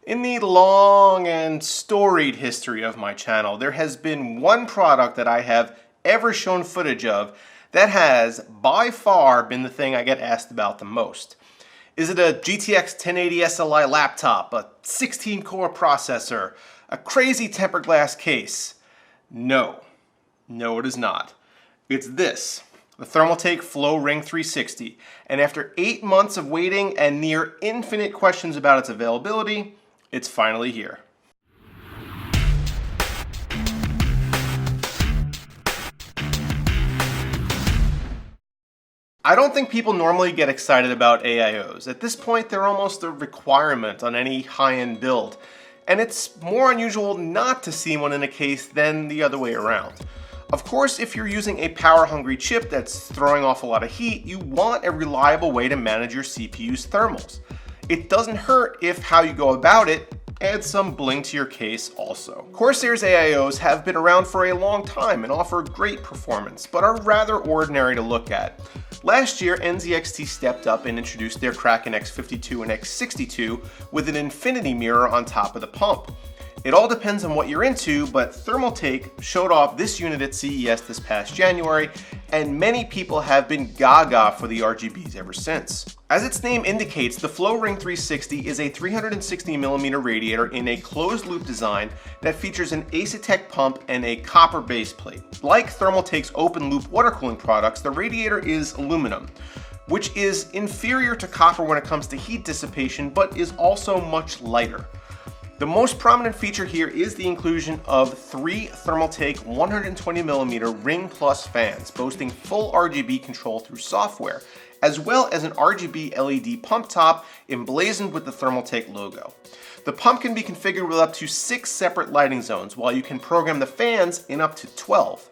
In the long and storied history of my channel, there has been one product that I have ever shown footage of that has by far been the thing I get asked about the most. Is it a GTX 1080 SLI laptop, a 16-core processor, a crazy tempered glass case? No. No, it is not. It's this, the Thermaltake Floe Riing 360, and after 8 months of waiting and near infinite questions about its availability, it's finally here. I don't think people normally get excited about AIOs. At this point, they're almost a requirement on any high-end build, and it's more unusual not to see one in a case than the other way around. Of course, if you're using a power-hungry chip that's throwing off a lot of heat, you want a reliable way to manage your CPU's thermals. It doesn't hurt if how you go about it adds some bling to your case also. Corsair's AIOs have been around for a long time and offer great performance, but are rather ordinary to look at. Last year, NZXT stepped up and introduced their Kraken X52 and X62 with an infinity mirror on top of the pump. It all depends on what you're into, but Thermaltake showed off this unit at CES this past January, and many people have been gaga for the RGBs ever since. As its name indicates, the Floe Riing 360 is a 360mm radiator in a closed-loop design that features an Asetek pump and a copper base plate. Like Thermaltake's open-loop water cooling products, the radiator is aluminum, which is inferior to copper when it comes to heat dissipation, but is also much lighter. The most prominent feature here is the inclusion of 3 Thermaltake 120mm Ring Plus fans, boasting full RGB control through software, as well as an RGB LED pump top emblazoned with the Thermaltake logo. The pump can be configured with up to 6 separate lighting zones, while you can program the fans in up to 12.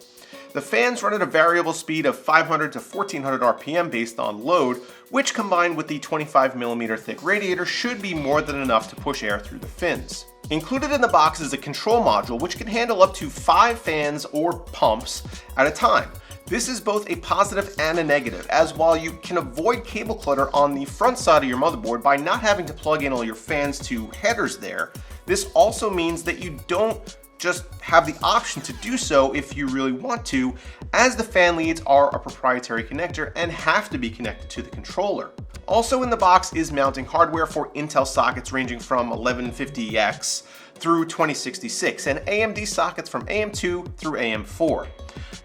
The fans run at a variable speed of 500 to 1400 RPM based on load, which combined with the 25mm thick radiator should be more than enough to push air through the fins. Included in the box is a control module which can handle up to 5 fans or pumps at a time. This is both a positive and a negative, as while you can avoid cable clutter on the front side of your motherboard by not having to plug in all your fans to headers there, this also means that you don't just have the option to do so if you really want to, as the fan leads are a proprietary connector and have to be connected to the controller. Also in the box is mounting hardware for Intel sockets ranging from 1150X through 2066 and AMD sockets from AM2 through AM4.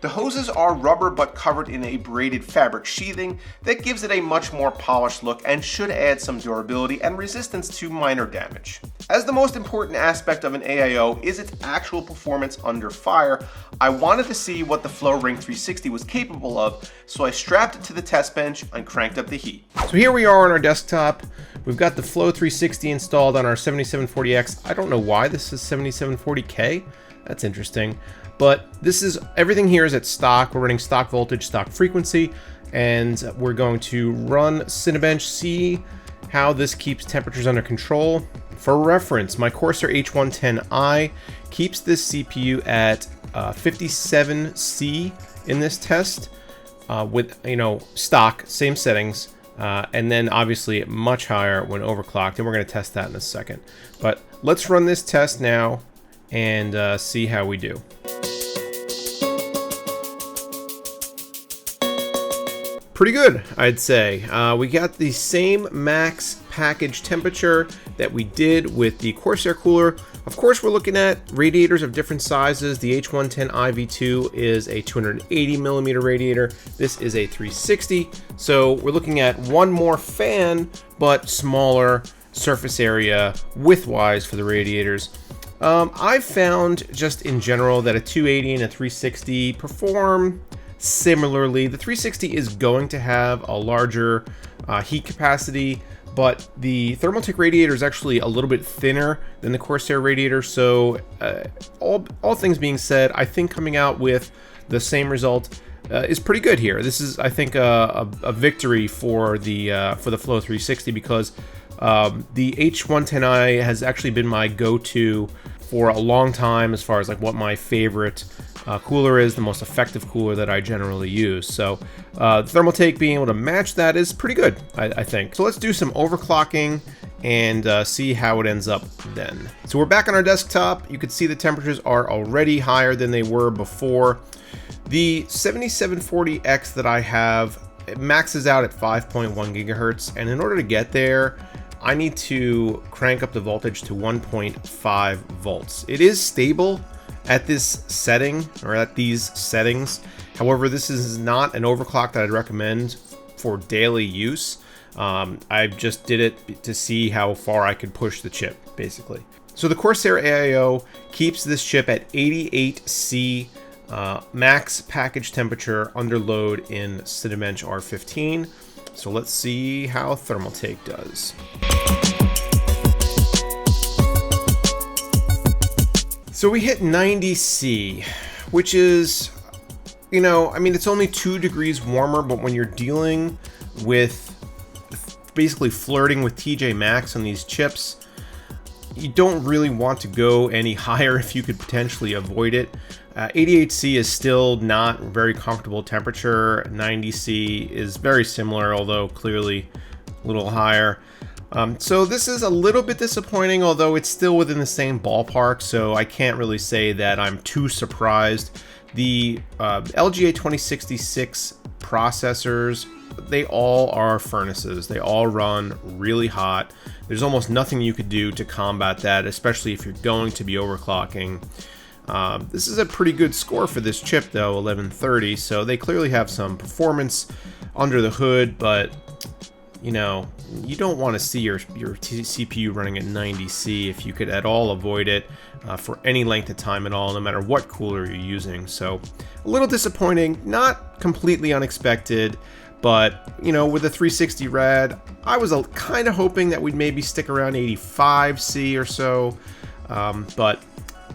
The hoses are rubber but covered in a braided fabric sheathing that gives it a much more polished look and should add some durability and resistance to minor damage. As the most important aspect of an AIO is its actual performance under fire, I wanted to see what the Floe Riing 360 was capable of, so I strapped it to the test bench and cranked up the heat. So here we are on our desktop. We've got the Floe 360 installed on our 7740X. I don't know why this is 7740K. That's interesting. But this is, everything here is at stock. We're running stock voltage, stock frequency, and we're going to run Cinebench, see how this keeps temperatures under control. For reference, my Corsair H110i keeps this CPU at 57C in this test with, stock, same settings, and then obviously much higher when overclocked, and we're going to test that in a second. But let's run this test now and see how we do. Pretty good, I'd say. We got the same max package temperature that we did with the Corsair cooler. Of course, we're looking at radiators of different sizes. The H110i V2 is a 280mm radiator. This is a 360. So we're looking at one more fan, but smaller surface area width-wise for the radiators. I've found just in general that a 280 and a 360 perform similarly. The 360 is going to have a larger heat capacity, but the Thermaltake radiator is actually a little bit thinner than the Corsair radiator, so all things being said, I think coming out with the same result is pretty good here. This is, I think, a victory for the Floe 360 because the H110i has actually been my go-to for a long time as far as like what my favorite cooler is, the most effective cooler that I generally use. So Thermaltake being able to match that is pretty good, I think. So let's do some overclocking and see how it ends up then. So we're back on our desktop. You can see the temperatures are already higher than they were before. The 7740X that I have, it maxes out at 5.1 gigahertz, and in order to get there, I need to crank up the voltage to 1.5 volts. It is stable at this setting, or at these settings. However, this is not an overclock that I'd recommend for daily use. I just did it to see how far I could push the chip, basically. So the Corsair AIO keeps this chip at 88C max package temperature under load in Cinebench R15. So let's see how Thermaltake does. So we hit 90C, which is, you know, I mean, it's only 2 degrees warmer, but when you're dealing with basically flirting with TJ Maxx on these chips, you don't really want to go any higher if you could potentially avoid it. 88C is still not very comfortable temperature. 90C is very similar, although clearly a little higher. So this is a little bit disappointing, although it's still within the same ballpark, so I can't really say that I'm too surprised. The LGA 2066 processors, they all are furnaces. They all run really hot. There's almost nothing you could do to combat that, especially if you're going to be overclocking. This is a pretty good score for this chip though, 1130, so they clearly have some performance under the hood, but you know, you don't want to see your CPU running at 90C if you could at all avoid it for any length of time at all, no matter what cooler you're using. So a little disappointing, not completely unexpected, but you know, with the 360 rad, I was kind of hoping that we'd maybe stick around 85C or so, but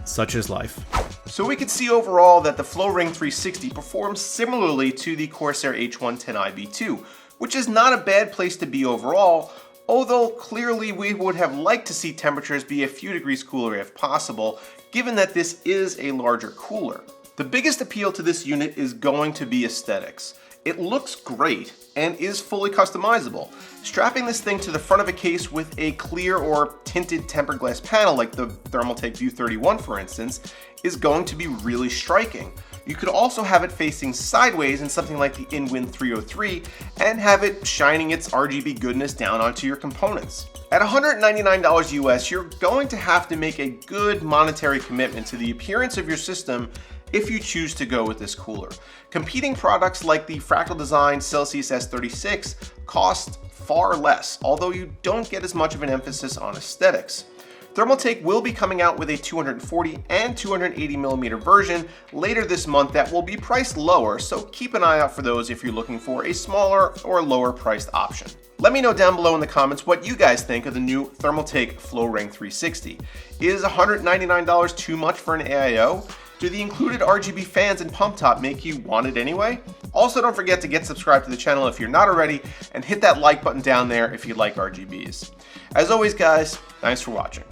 such is life. So we can see overall that the Floe Riing 360 performs similarly to the Corsair H110IB2, which is not a bad place to be overall, although clearly we would have liked to see temperatures be a few degrees cooler if possible, given that this is a larger cooler. The biggest appeal to this unit is going to be aesthetics. It looks great and is fully customizable. Strapping this thing to the front of a case with a clear or tinted tempered glass panel like the Thermaltake View 31 for instance, is going to be really striking. You could also have it facing sideways in something like the InWin 303 and have it shining its RGB goodness down onto your components. At $199 US, you're going to have to make a good monetary commitment to the appearance of your system if you choose to go with this cooler. Competing products like the Fractal Design Celsius S36 cost far less, although you don't get as much of an emphasis on aesthetics. Thermaltake will be coming out with a 240 and 280 millimeter version later this month that will be priced lower, so keep an eye out for those if you're looking for a smaller or lower priced option. Let me know down below in the comments what you guys think of the new Thermaltake Floe Riing 360. Is $199 too much for an AIO? Do the included RGB fans and pump top make you want it anyway? Also, don't forget to get subscribed to the channel if you're not already, and hit that like button down there if you like RGBs. As always guys, thanks for watching.